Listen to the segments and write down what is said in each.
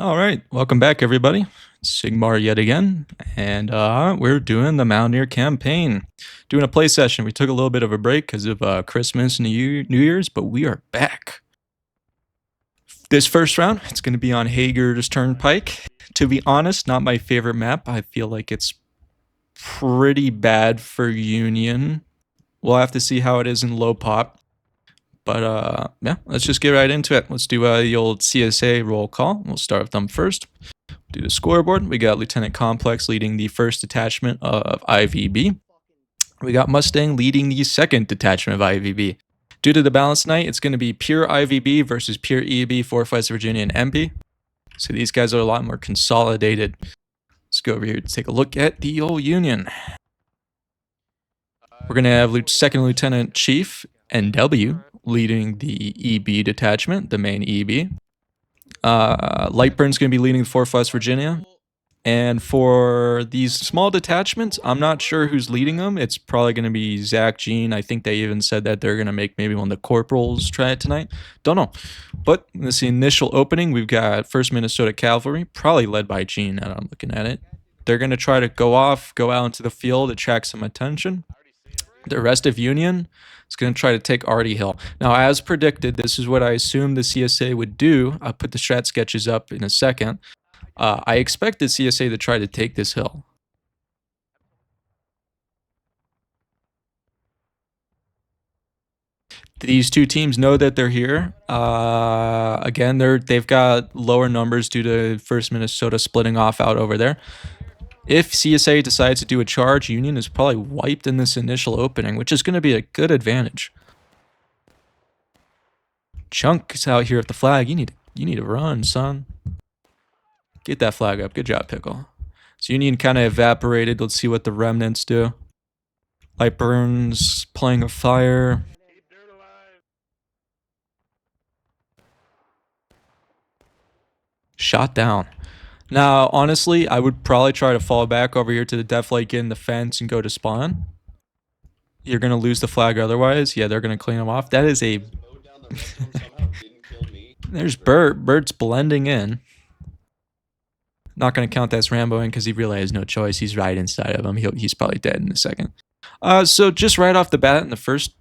All right, welcome back, everybody. It's Sigmar yet again, and we're doing the Mountaineer campaign, doing a play session. We took a little bit of a break because of Christmas and New Year's, but we are back. This first round, it's going to be on Hager's Turnpike. To be honest, not my favorite map. I feel like it's pretty bad for Union. We'll have to see how it is in low pop. But yeah, let's just get right into it. Let's do the old CSA roll call. We'll start with them first. Do the scoreboard. We got Lieutenant Complex leading the first detachment of IVB. We got Mustang leading the second detachment of IVB. Due to the balance tonight, it's going to be pure IVB versus pure EB, Fourth West Virginia, and MP. So these guys are a lot more consolidated. Let's go over here to take a look at the old Union. We're going to have Second Lieutenant Chief NW leading the EB detachment, the main EB. Lightburn's going to be leading the 4th West Virginia. And for these small detachments, I'm not sure who's leading them. It's probably going to be Zach, Gene. I think they even said that they're going to make maybe one of the corporals try it tonight. Don't know. But in this initial opening, we've got 1st Minnesota Cavalry, probably led by Gene now I'm looking at it. They're going to try to go out into the field, attract some attention. The rest of Union is going to try to take Artie Hill. Now, as predicted, this is what I assumed the CSA would do. I'll put the strat sketches up in a second. I expected CSA to try to take this hill. These two teams know that they're here. Again, they've got lower numbers due to 1st Minnesota splitting off out over there. If CSA decides to do a charge, Union is probably wiped in this initial opening, which is going to be a good advantage. Chunk is out here at the flag. You need to run, son. Get that flag up. Good job, Pickle. So Union kind of evaporated. Let's see what the remnants do. Lightburn's playing a fire. Shot down. Now, honestly, I would probably try to fall back over here to the def light, get in the fence, and go to spawn. You're going to lose the flag otherwise. Yeah, they're going to clean them off. That is a... There's Bert. Bert's blending in. Not going to count that as Ramboing because he really has no choice. He's right inside of him. He's probably dead in a second. So just right off the bat in the first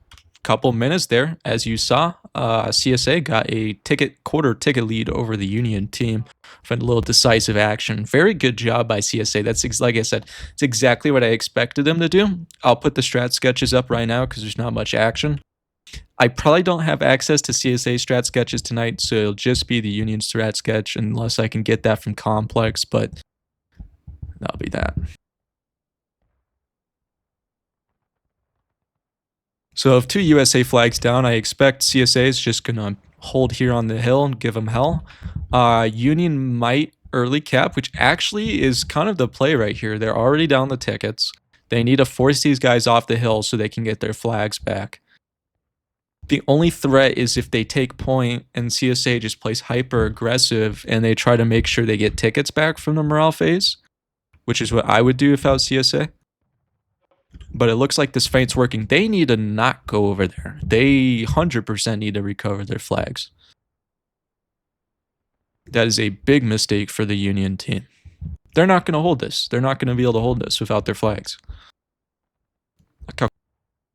couple minutes there, as you saw, CSA got a quarter ticket lead over the Union team for a little decisive action. Very good job by CSA. That's, like I said, it's exactly what I expected them to do. I'll put the strat sketches up right now because there's not much action. I probably don't have access to CSA strat sketches tonight, so it'll just be the Union strat sketch unless I can get that from Complex, but that'll be that. So if 2 USA flags down, I expect CSA is just going to hold here on the hill and give them hell. Union might early cap, which actually is kind of the play right here. They're already down the tickets. They need to force these guys off the hill so they can get their flags back. The only threat is if they take point and CSA just plays hyper aggressive and they try to make sure they get tickets back from the morale phase, which is what I would do if I was CSA. But it looks like this feint's working. They need to not go over there. They 100% need to recover their flags. That is a big mistake for the Union team. They're not going to hold this. They're not going to be able to hold this without their flags.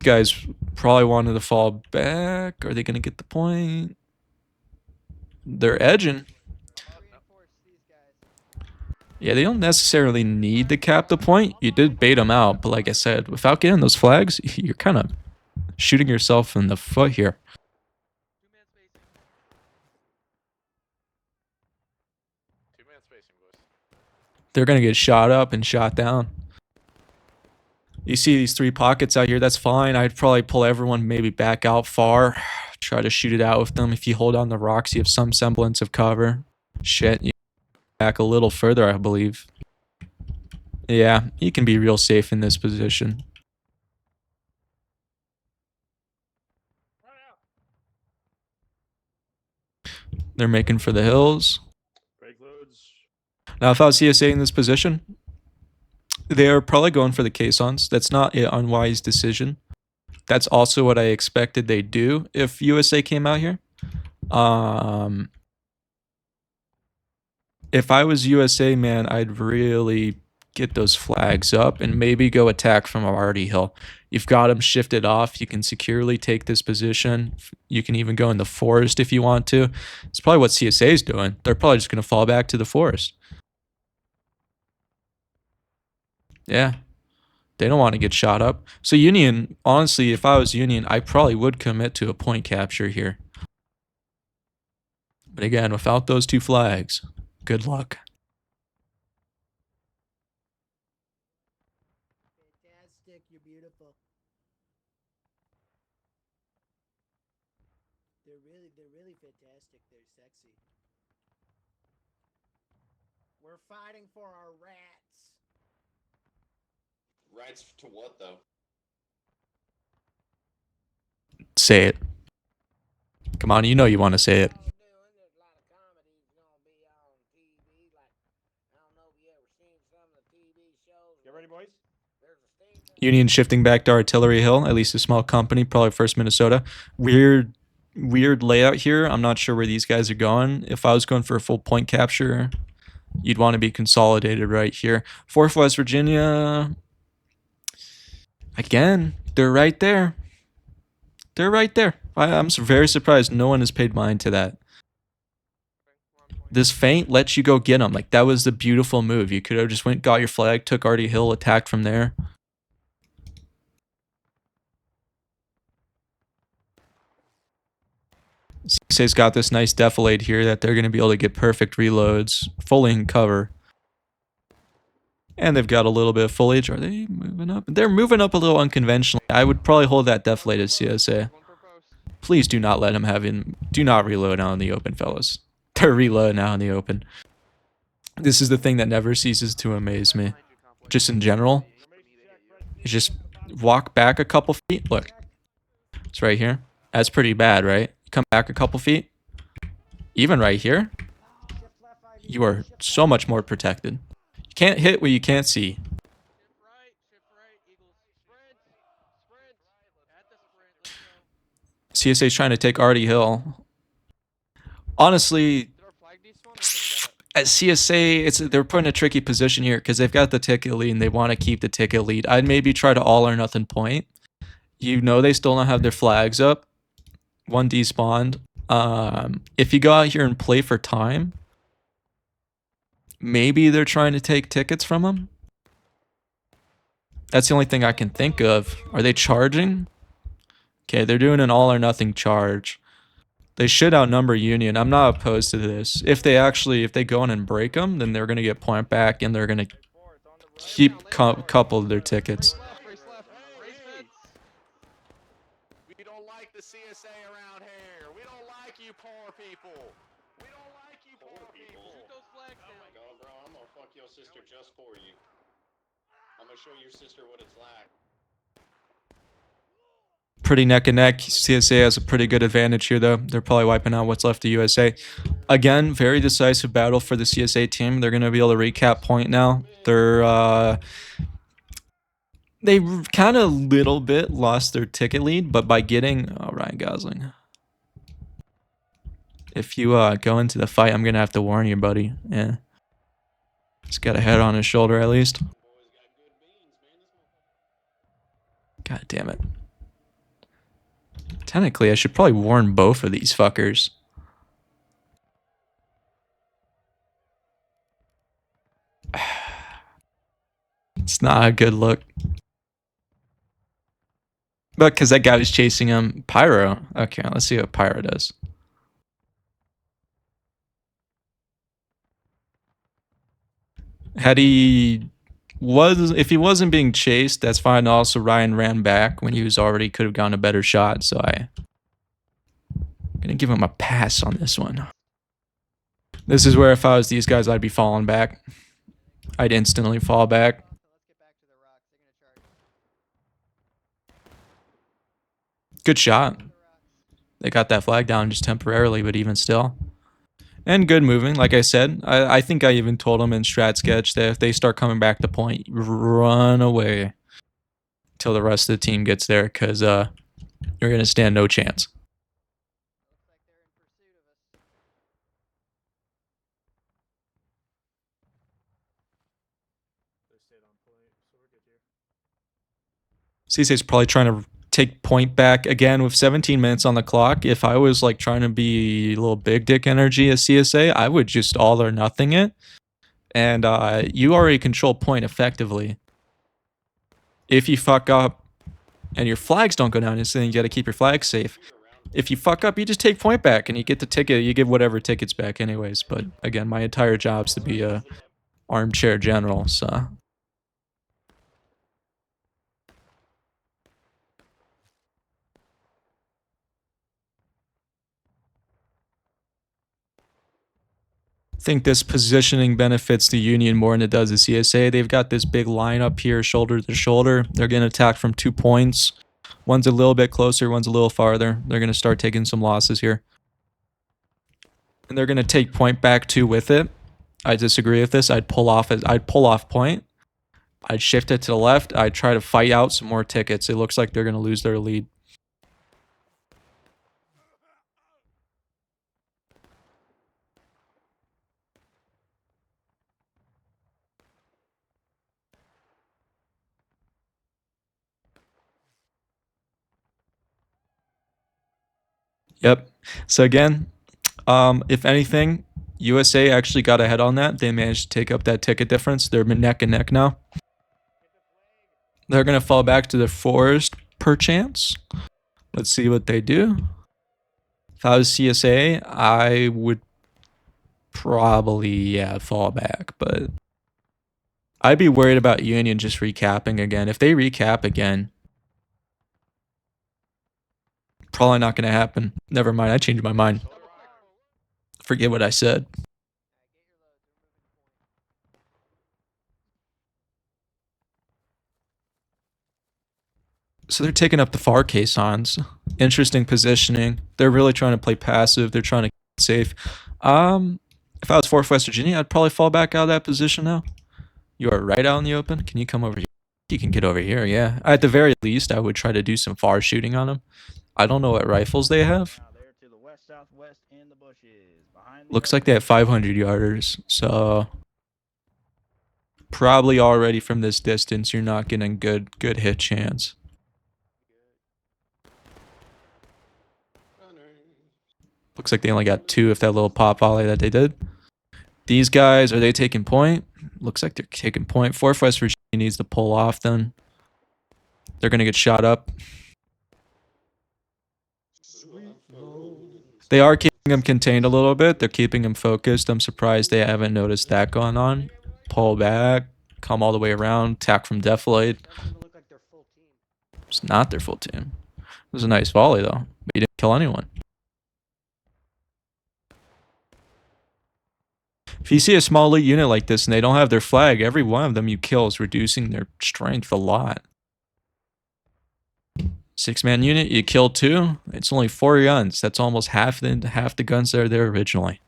Guys probably wanted to fall back. Are they going to get the point? They're edging. Yeah, they don't necessarily need to cap the point. You did bait them out, but like I said, without getting those flags, you're kind of shooting yourself in the foot here. They're going to get shot up and shot down. You see these 3 pockets out here, that's fine. I'd probably pull everyone maybe back out far. Try to shoot it out with them. If you hold on the rocks, you have some semblance of cover. Shit, you back a little further, I believe. Yeah, you can be real safe in this position. They're making for the hills. Now, if I was CSA in this position, they're probably going for the caissons. That's not an unwise decision. That's also what I expected they'd do if USA came out here. If I was USA, man, I'd really get those flags up and maybe go attack from Artie Hill. You've got them shifted off. You can securely take this position. You can even go in the forest if you want to. It's probably what CSA is doing. They're probably just going to fall back to the forest. Yeah, they don't want to get shot up. So Union, honestly, if I was Union, I probably would commit to a point capture here. But again, without those two flags, good luck. Fantastic, you're beautiful. They're really fantastic. They're sexy. We're fighting for our rats. Rights to what, though? Say it. Come on, you know you want to say it. There's a lot of comedies gonna be on TV. Like, I don't know if you ever seen some of the TV shows. Get ready, boys. There's a steam. Union shifting back to Artillery Hill, at least a small company, probably first Minnesota. Weird layout here. I'm not sure where these guys are going. If I was going for a full point capture, you'd want to be consolidated right here. 4th West Virginia. Again, they're right there. They're right there. I'm very surprised no one has paid mind to that. This feint lets you go get them. Like, that was the beautiful move. You could have just went, got your flag, took Artie Hill, attacked from there. CSA's got this nice defilade here that they're going to be able to get perfect reloads, fully in cover. And they've got a little bit of foliage. Are they moving up? They're moving up a little unconventionally. I would probably hold that defilade as CSA. Please do not let him have him. Do not reload out in the open, fellas. They're reloading out in the open. This is the thing that never ceases to amaze me. Just in general. It's just walk back a couple feet. Look. It's right here. That's pretty bad, right? Come back a couple feet. Even right here. You are so much more protected. You can't hit what you can't see. CSA's trying to take Artie Hill. Honestly, at CSA, they're put in a tricky position here because they've got the ticket lead and they want to keep the ticket lead. I'd maybe try to all or nothing point. You know they still don't have their flags up. One despawned. If you go out here and play for time, maybe they're trying to take tickets from them. That's the only thing I can think of. Are they charging? Okay, they're doing an all or nothing charge. They should outnumber Union. I'm not opposed to this. If they go in and break them, then they're going to get point back and they're going to keep a couple of their tickets. We don't like the CSA around here. We don't like you poor people. We don't like you poor people. Shoot those flags down. Oh my god, bro, I'm gonna fuck your sister just for you. I'm gonna show your sister what it's like. Pretty neck and neck. CSA has a pretty good advantage here, though. They're probably wiping out what's left of USA. Again, very decisive battle for the CSA team. They're going to be able to recap point now. They kind of little bit lost their ticket lead, but by getting Ryan Gosling. If you go into the fight, I'm going to have to warn you, buddy. Yeah. He's got a head on his shoulder, at least. God damn it. Technically, I should probably warn both of these fuckers. It's not a good look. But because that guy was chasing him. Pyro. Okay, let's see what Pyro does. If he wasn't being chased, that's fine. Also, Ryan ran back when he was already could have gotten a better shot, so I'm gonna give him a pass on this one. This is where if I was these guys, I'd be falling back. I'd instantly fall back. Good shot. They got that flag down just temporarily, but even still. And good moving, like I said. I think I even told them in strat sketch that if they start coming back to point, run away till the rest of the team gets there, because you're going to stand no chance. CSA's probably trying to take point back again with 17 minutes on the clock. If I was like trying to be a little big dick energy as CSA, I would just all or nothing it. And you already control point effectively. If you fuck up and your flags don't go down instantly, you got to keep your flags safe. If you fuck up, you just take point back and you get the ticket. You give whatever tickets back anyways. But again, my entire job's to be a armchair general, so. I think this positioning benefits the Union more than it does the CSA. They've got this big line up here, shoulder to shoulder. They're getting attacked from 2 points. One's a little bit closer, one's a little farther. They're going to start taking some losses here. And they're going to take point back too with it. I disagree with this. I'd pull off point. I'd shift it to the left. I'd try to fight out some more tickets. It looks like they're going to lose their lead. Yep. So again, if anything, USA actually got ahead on that. They managed to take up that ticket difference. They're neck and neck now. They're going to fall back to the forest perchance. Let's see what they do. If I was CSA, I would probably, fall back. But I'd be worried about Union just recapping again. If they recap again, probably not going to happen. Never mind. I changed my mind. Forget what I said. So they're taking up the far caissons. Interesting positioning. They're really trying to play passive. They're trying to keep it safe. If I was 4th West Virginia, I'd probably fall back out of that position now. You are right out in the open. Can you come over here? You can get over here, yeah. At the very least, I would try to do some far shooting on them. I don't know what rifles they have. Looks like they have 500 yarders, so probably already from this distance, you're not getting good hit chance. Looks like they only got 2 if that little pop volley that they did. These guys, are they taking point? Looks like they're taking point. 4th West Virginia needs to pull off then. They're going to get shot up. They are keeping him contained a little bit. They're keeping him focused. I'm surprised they haven't noticed that going on. Pull back, come all the way around, attack from defilade. It's not their full team. It was a nice volley though. But he didn't kill anyone. If you see a small elite unit like this and they don't have their flag, every one of them you kill is reducing their strength a lot. 6-man unit, you kill 2. It's only 4 guns. That's almost half the guns that are there originally.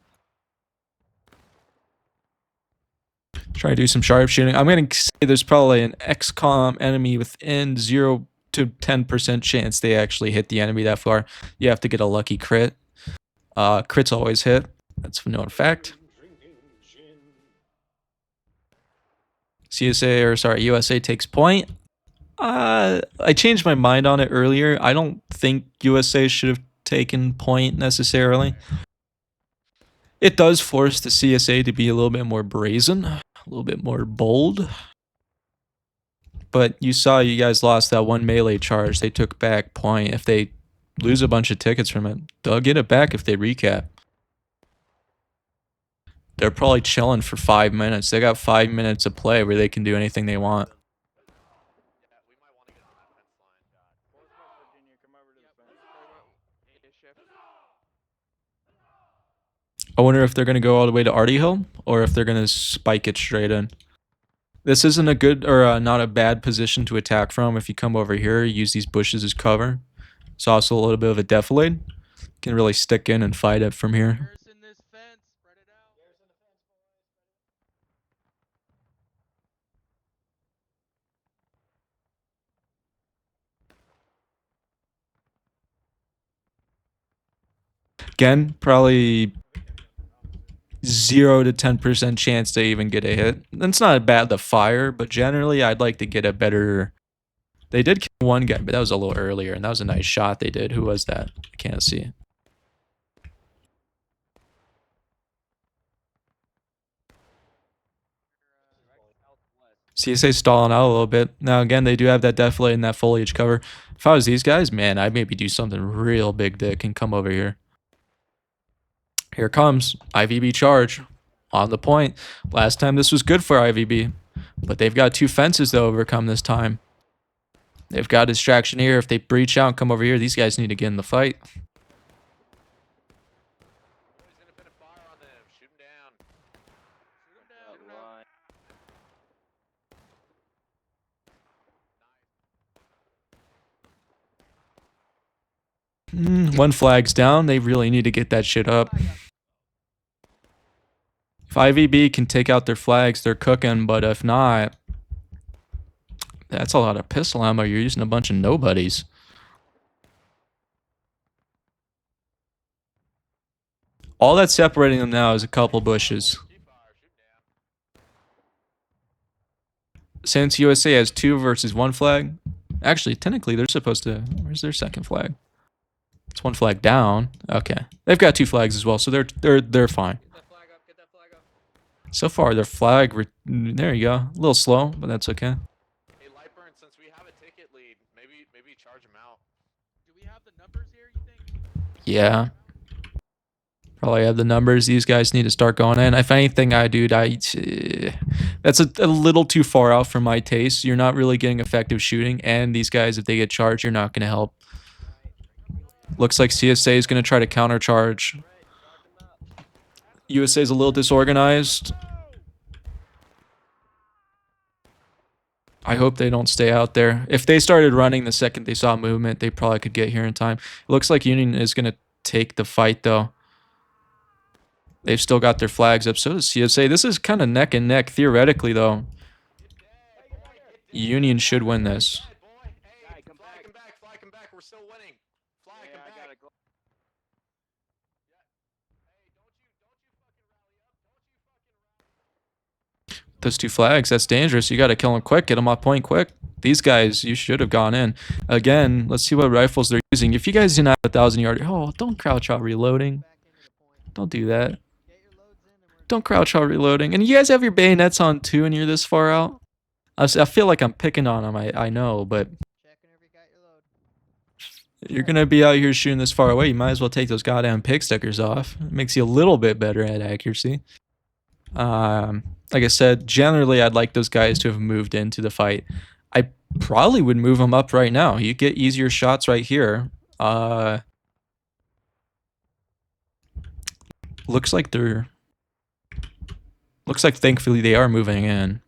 Try to do some sharpshooting. I'm going to say there's probably an XCOM enemy within 0 to 10% chance they actually hit the enemy that far. You have to get a lucky crit. Crits always hit. That's a known fact. USA takes point. I changed my mind on it earlier. I don't think USA should have taken point necessarily. It does force the CSA to be a little bit more brazen, a little bit more bold. But you saw you guys lost that one melee charge. They took back point. If they lose a bunch of tickets from it, they'll get it back if they recap. They're probably chilling for 5 minutes. They got 5 minutes of play where they can do anything they want. I wonder if they're going to go all the way to Artie Hill or if they're going to spike it straight in. This isn't a good or not a bad position to attack from. If you come over here, use these bushes as cover. It's also a little bit of a defilade. You can really stick in and fight it from here. Again, probably 0 to 10% chance they even get a hit. That's not bad to fire, but generally I'd like to get a better. They did kill one guy, but that was a little earlier, and that was a nice shot they did. Who was that? I can't see. CSA stalling out a little bit. Now, again, they do have that defilade and that foliage cover. If I was these guys, man, I'd maybe do something real big dick and come over here. Here comes IVB charge on the point. Last time this was good for IVB, but they've got 2 fences to overcome this time. They've got distraction here. If they breach out and come over here, these guys need to get in the fight. One flag's down. They really need to get that shit up. If IVB can take out their flags, they're cooking. But if not, that's a lot of pistol ammo. You're using a bunch of nobodies. All that's separating them now is a couple bushes. Since USA has 2 versus 1 flag, actually, technically, they're supposed to. Where's their second flag? It's 1 flag down. Okay, they've got 2 flags as well, so they're fine. Get that flag up. So far, their flag. There you go. A little slow, but that's okay. Hey, Lightburn, since we have a ticket lead, maybe charge him out. Do we have the numbers here, you think? Yeah. Probably have the numbers. These guys need to start going in. If anything, that's a little too far out for my taste. You're not really getting effective shooting, and these guys, if they get charged, you're not going to help. Looks like CSA is going to try to countercharge. USA is a little disorganized. I hope they don't stay out there. If they started running the second they saw movement, they probably could get here in time. It looks like Union is going to take the fight, though. They've still got their flags up. So does CSA. This is kind of neck and neck. Theoretically, though, Union should win this. Hey, flag him back. We're still winning. Flag him back. Those 2 flags, that's dangerous. You got to kill them quick. Get them off point quick. These guys, you should have gone in. Again, let's see what rifles they're using. If you guys didn't have 1,000-yard... Oh, don't crouch out reloading. Don't do that. Don't crouch out reloading. And you guys have your bayonets on too, and you're this far out. I feel like I'm picking on them. I know, but you're gonna be out here shooting this far away. You might as well take those goddamn pig stickers off. It makes you a little bit better at accuracy. Like I said, generally I'd like those guys to have moved into the fight. I probably would move them up right now. You get easier shots right here. Looks like thankfully they are moving in.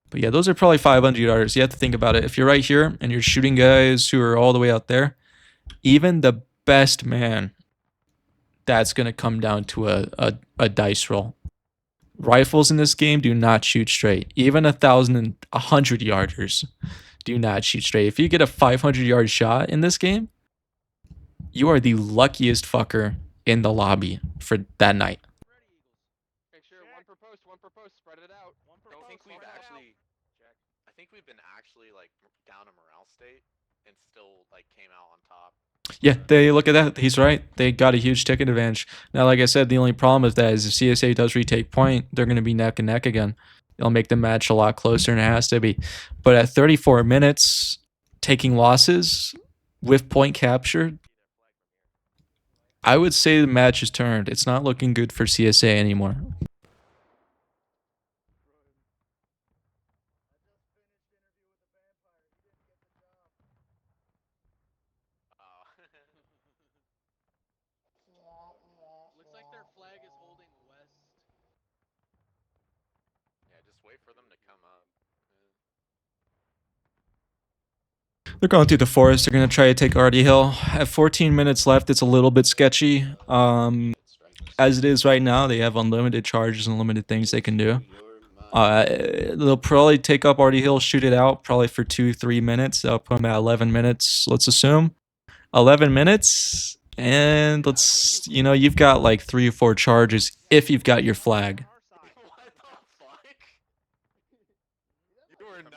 But yeah, those are probably 500-yarders. You have to think about it. If you're right here and you're shooting guys who are all the way out there, even the best man, that's going to come down to a dice roll. Rifles in this game do not shoot straight. Even 1,000 and 100-yarders do not shoot straight. If you get a 500-yard shot in this game, you are the luckiest fucker in the lobby for that night. Make sure one proposed, spread it out. I think we've been actually like down a morale state and still like came out on top. Yeah, they look at that. He's right. They got a huge ticket advantage. Now, like I said, the only problem with that is if CSA does retake point, they're going to be neck and neck again. It'll make the match a lot closer than it has to be. But at 34 minutes, taking losses with point captured, I would say the match is turned. It's not looking good for CSA anymore. Looks like their flag is holding west. Yeah, just wait for them to come up. They're going through the forest. They're going to try to take Artie Hill. At 14 minutes left, it's a little bit sketchy. As it is right now, they have unlimited charges and unlimited things they can do. They'll probably take up Artie Hill, shoot it out, probably for 2-3 minutes. They'll put them at 11 minutes, let's assume. 11 minutes, And let's, you've got like 3 or 4 charges if you've got your flag. What the fuck? You are not.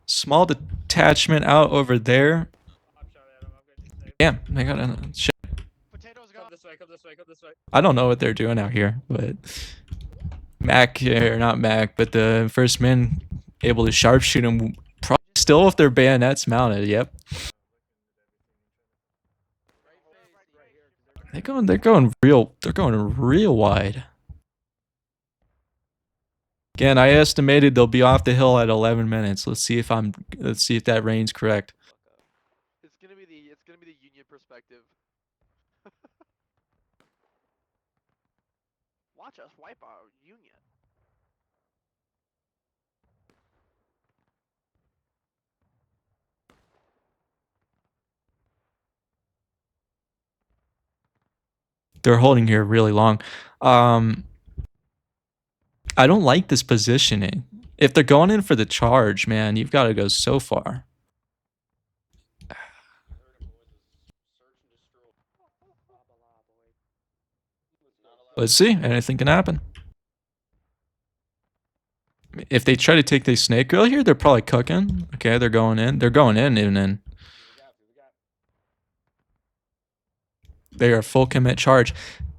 Small detachment out over there. Yeah, they got a shit. Potatoes go. Come this way, come this way, come this way. I don't know what they're doing out here, but Mac, or not Mac, but the first men able to sharpshoot them, probably still with their bayonets mounted. Yep. They're going real wide. Again, I estimated they'll be off the hill at 11 minutes. Let's see if that range's correct. It's gonna be the Union perspective. Watch us wipe our Union. They're holding here really long. I don't like this positioning. If they're going in for the charge, man, you've got to go so far. Let's see. Anything can happen. If they try to take the snake girl here, they're probably cooking. Okay, they're going in. They're going in even in. They are full commit charge.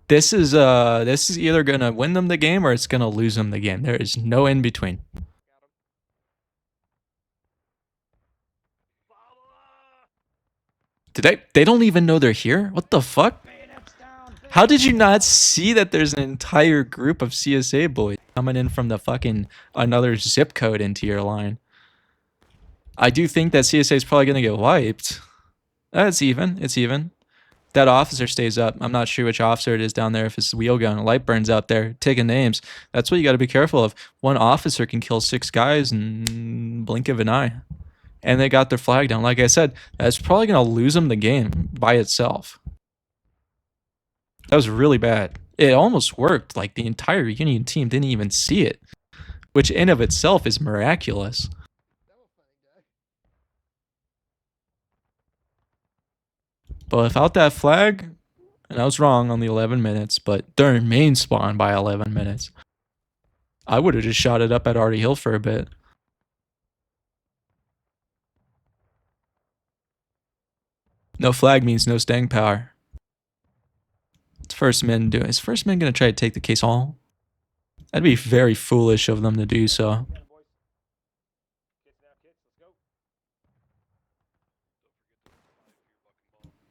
This is either gonna win them the game or it's gonna lose them the game. There is no in between. They don't even know they're here? What the fuck? How did you not see that there's an entire group of CSA boys coming in from the fucking another zip code into your line? I do think that CSA is probably gonna get wiped. It's even. It's even. That officer stays up. I'm not sure which officer it is down there. If it's the wheel gun, a light burns out there, taking names. That's what you got to be careful of. One officer can kill 6 guys in blink of an eye. And they got their flag down. Like I said, that's probably going to lose them the game by itself. That was really bad. It almost worked. Like the entire Union team didn't even see it, which in of itself is miraculous. But without that flag, and I was wrong on the 11 minutes, but they're in main spawn by 11 minutes. I would have just shot it up at Artie Hill for a bit. No flag means no staying power. What's first men doing? Is first men going to try to take the case all? That'd be very foolish of them to do so.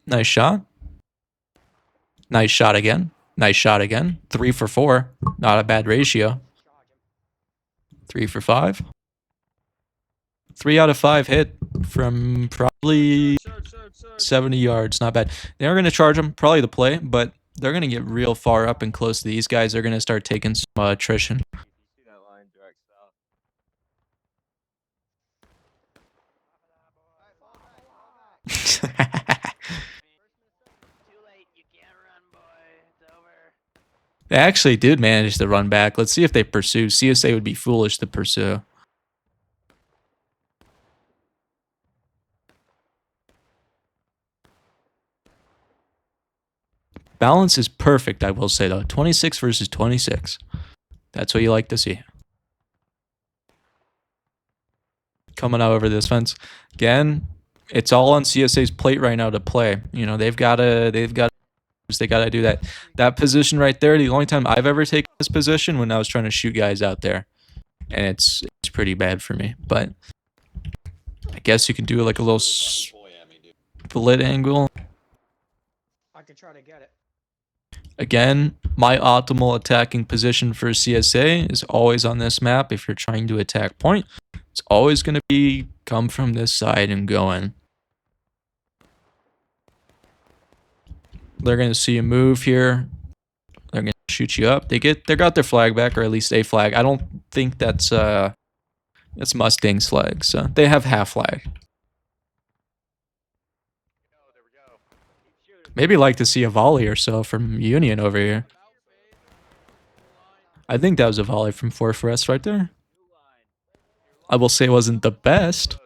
Nice shot. Nice shot again. Nice shot again. 3 for 4. Not a bad ratio. 3 for 5. 3 out of 5 hit from probably 70 yards. Not bad. They're going to charge them. Probably the play, but they're going to get real far up and close to these guys. They're going to start taking some attrition. They actually did manage to run back. Let's see if they pursue. CSA would be foolish to pursue. Balance is perfect, I will say, though. 26 versus 26. That's what you like to see. Coming out over this fence. Again, it's all on CSA's plate right now to play. You know, they've got to do that. That position right there, the only time I've ever taken this position when I was trying to shoot guys out there. And it's pretty bad for me. But I guess you can do like a little split angle. I could try to get it. Again, my optimal attacking position for CSA is always on this map. If you're trying to attack point, it's always going to be come from this side and go in. They're going to see you move here. They're going to shoot you up. They got their flag back, or at least a flag. I don't think that's Mustang's flag, so they have half flag. Maybe like to see a volley or so from Union over here. I think that was a volley from 4 for us right there. I will say it wasn't the best,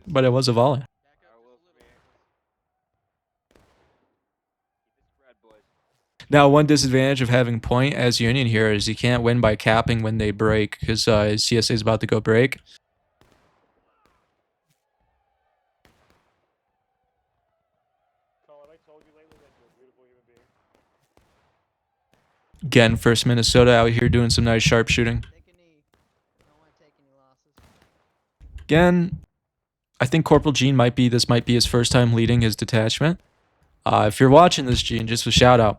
but it was a volley. Now, one disadvantage of having point as Union here is you can't win by capping when they break, because CSA is about to go break. Again, first Minnesota out here doing some nice sharpshooting. Again, I think Corporal Gene this might be his first time leading his detachment. If you're watching this, Gene, just a shout out.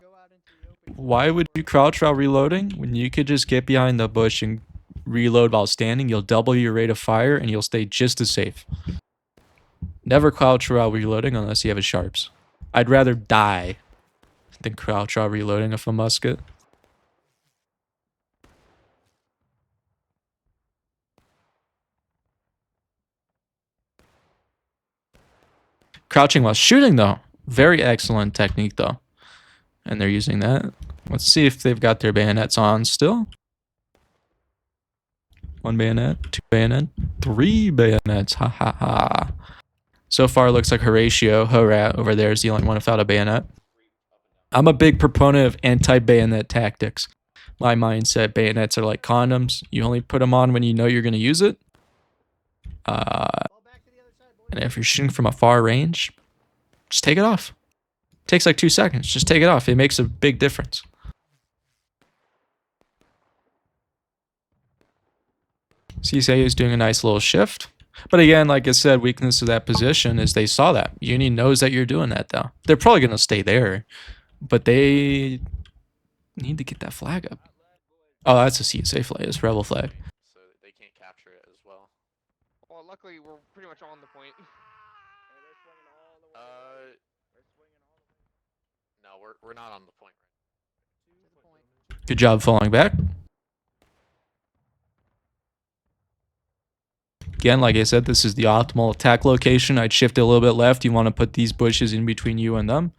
Why would you crouch while reloading when you could just get behind the bush and reload while standing? You'll double your rate of fire and you'll stay just as safe. Never crouch while reloading unless you have a sharps. I'd rather die than crouch while reloading with a musket. Crouching while shooting, though. Very excellent technique, though. And they're using that. Let's see if they've got their bayonets on still. 1 bayonet, 2 bayonet, 3 bayonets. Ha ha ha. So far, it looks like Horatio, Horat, over there is the only one without a bayonet. I'm a big proponent of anti-bayonet tactics. My mindset, bayonets are like condoms. You only put them on when you know you're going to use it. And if you're shooting from a far range, just take it off. It takes like 2 seconds. Just take it off. It makes a big difference. CSA is doing a nice little shift. But again, like I said, weakness of that position is they saw that. Union knows that you're doing that, though. They're probably going to stay there. But they need to get that flag up. Oh, that's a CSA flag. It's Rebel flag. So they can't capture it as well. Well, luckily we're pretty much on the point. No, we're not on the point. Good job falling back. Again, like I said, this is the optimal attack location. I'd shift it a little bit left. You want to put these bushes in between you and them.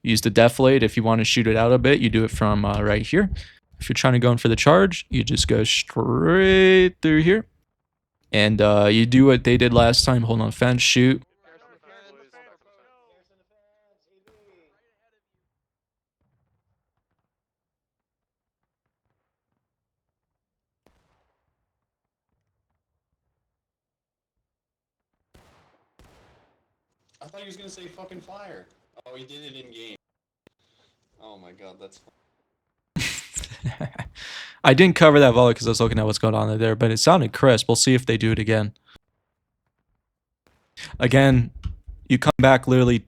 Use the deflate. If you want to shoot it out a bit, you do it from right here. If you're trying to go in for the charge, you just go straight through here. And you do what they did last time. Hold on fence, shoot. I thought he was gonna say fucking fire. Oh, he did it in game. Oh my god, that's fun. I didn't cover that volley because I was looking at what's going on there, but it sounded crisp. We'll see if they do it again. Again, you come back literally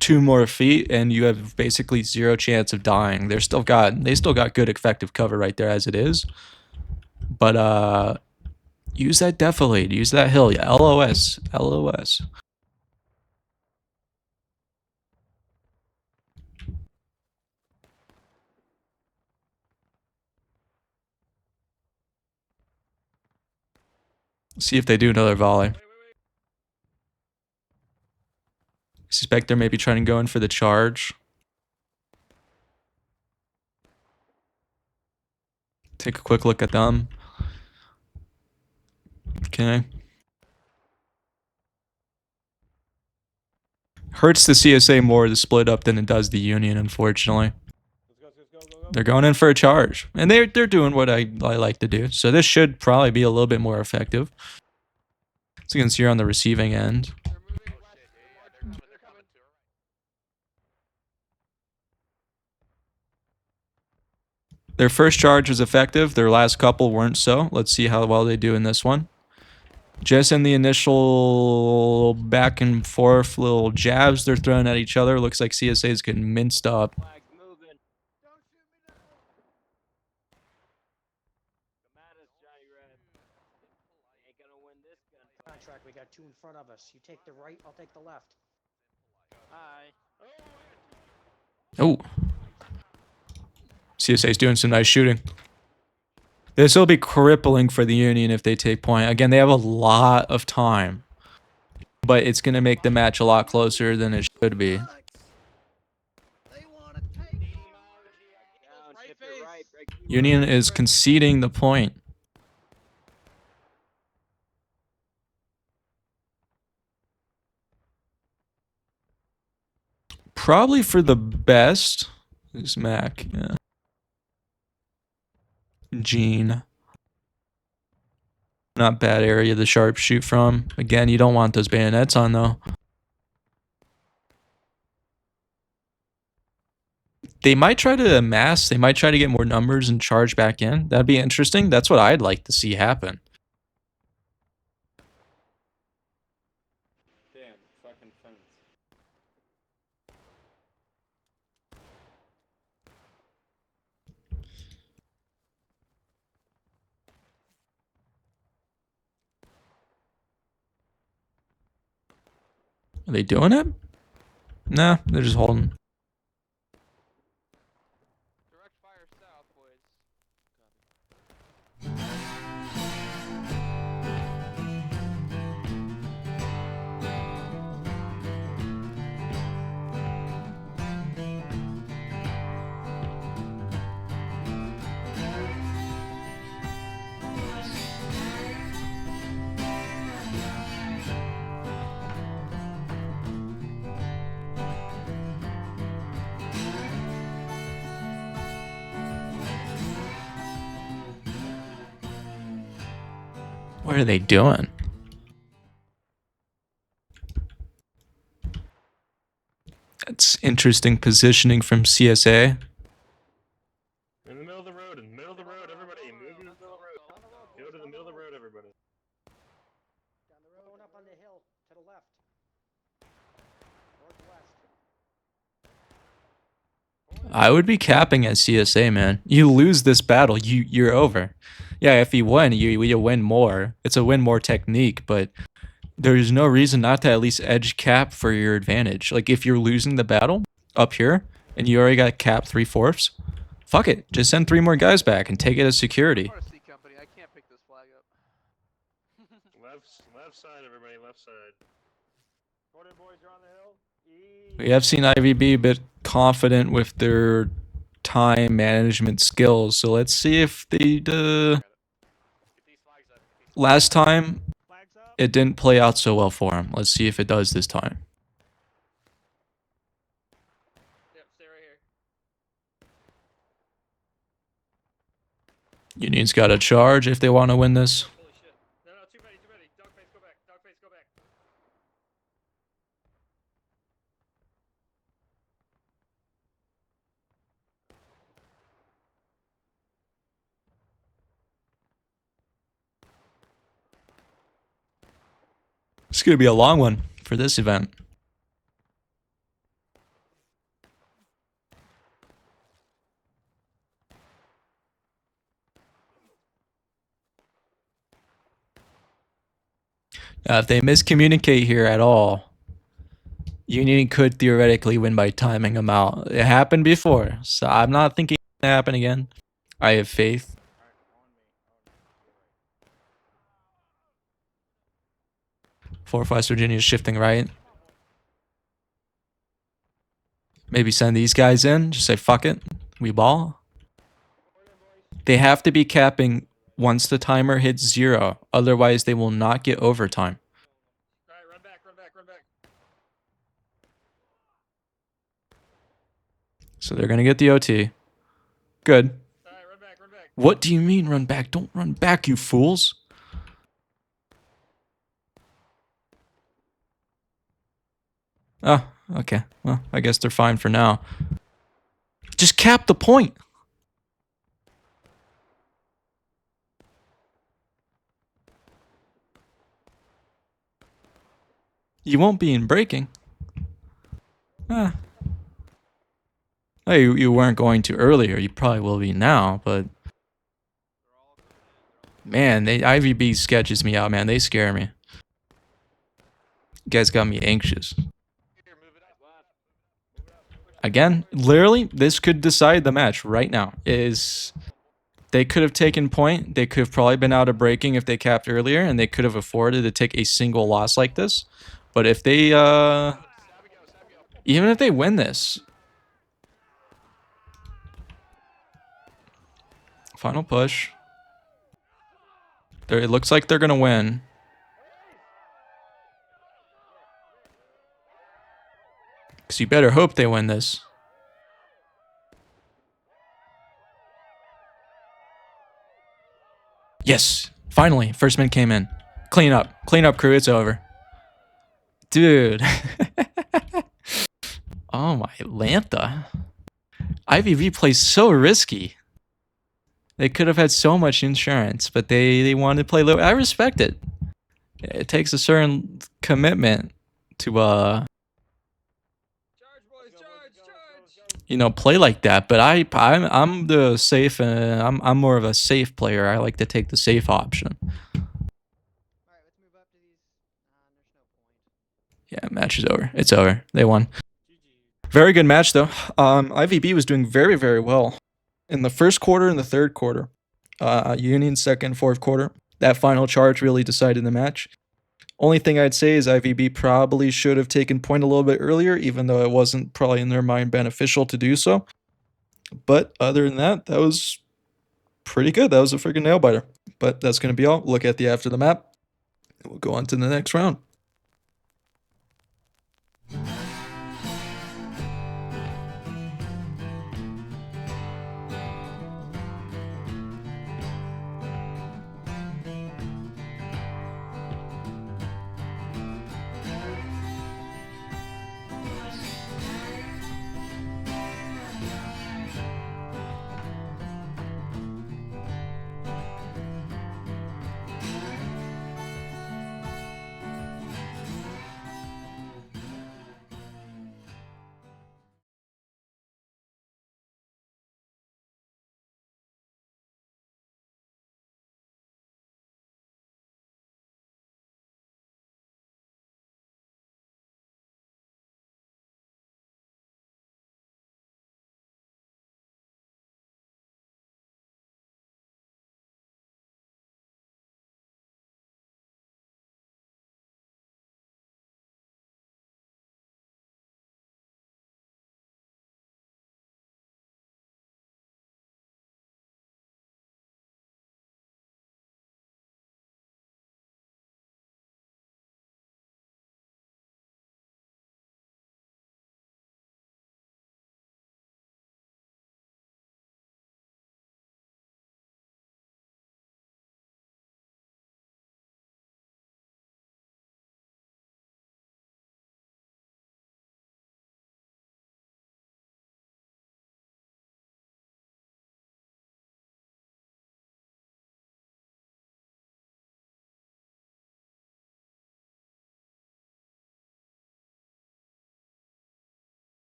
2 more feet and you have basically 0 chance of dying. They still got good effective cover right there as it is. But use that defilade, use that hill. Yeah, LOS. LOS. See if they do another volley. Suspect they're maybe trying to go in for the charge. Take a quick look at them. Okay. Hurts the CSA more to split up than it does the Union, unfortunately. They're going in for a charge. And they're doing what I like to do. So this should probably be a little bit more effective. So you can see here on the receiving end. Their first charge was effective. Their last couple weren't so. Let's see how well they do in this one. Just in the initial back and forth little jabs they're throwing at each other, looks like CSA is getting minced up. Contract, we got 2 in front of us. You take the right, I'll take the left. Hi. Oh. CSA is doing some nice shooting. This will be crippling for the Union if they take point. Again, they have a lot of time. But it's going to make the match a lot closer than it should be. Union is conceding the point. Probably for the best. Who's Mac? Yeah. Gene. Not bad area to sharpshoot from. Again, you don't want those bayonets on though. They might try to amass. They might try to get more numbers and charge back in. That'd be interesting. That's what I'd like to see happen. Damn, fucking fence. Are they doing it? Nah, they're just holding. Direct fire south, boys. What are they doing? That's interesting positioning from CSA. In the middle of the road, in the middle of the road, everybody, move to the middle of the road. Go to the middle of the road, everybody. Down the road, up on the hill, to the left. Northwest. I would be capping at CSA, man. You lose this battle, you're over. Yeah, if you win, you win more. It's a win more technique, but there's no reason not to at least edge cap for your advantage. Like if you're losing the battle up here and you already got cap 3/4, fuck it. Just send 3 more guys back and take it as security. RC company, I can't pick this flag up. Left side, everybody, left side. Northern boys are on the hill. We have seen IVB a bit confident with their time management skills, so let's see if they last time it didn't play out so well for him. Let's see if it does this time. Yep, stay right here. Union's got to charge if they want to win this. Holy shit. No, too many. Dogface, go back. Dogface, go back. It's going to be a long one for this event. Now, if they miscommunicate here at all, Union could theoretically win by timing them out. It happened before, so I'm not thinking it's going to happen again. I have faith. Fort West Virginia is shifting right. Maybe send these guys in. Just say, fuck it. We ball. They have to be capping once the timer hits 0. Otherwise, they will not get overtime. Alright, run back. So they're going to get the OT. Good. Alright, run back. What do you mean run back? Don't run back, you fools. Oh, okay. Well, I guess they're fine for now. Just cap the point. You won't be in breaking. Ah. Oh, you weren't going to earlier. You probably will be now, but... Man, IVB sketches me out, man. They scare me. You guys got me anxious. Again, literally, this could decide the match right now. They could have taken point. They could have probably been out of breaking if they capped earlier, and they could have afforded to take a single loss like this. But if they, even if they win this, final push. It looks like they're gonna win. Because you better hope they win this. Yes, finally, first man came in. Clean up, crew. It's over, dude. Oh my Lantha. IVV plays so risky. They could have had so much insurance, but they wanted to play low. I respect it. It takes a certain commitment to play like that. But I'm the safe. I'm more of a safe player. I like to take the safe option. Yeah, match is over. It's over. They won. Very good match though. IVB was doing very, very well in the first quarter and the third quarter. Union second, fourth quarter. That final charge really decided the match. Only thing I'd say is IVB probably should have taken point a little bit earlier, even though it wasn't probably in their mind beneficial to do so. But other than that, that was pretty good. That was a freaking nail biter. But that's going to be all. Look at the after the map. We'll go on to the next round.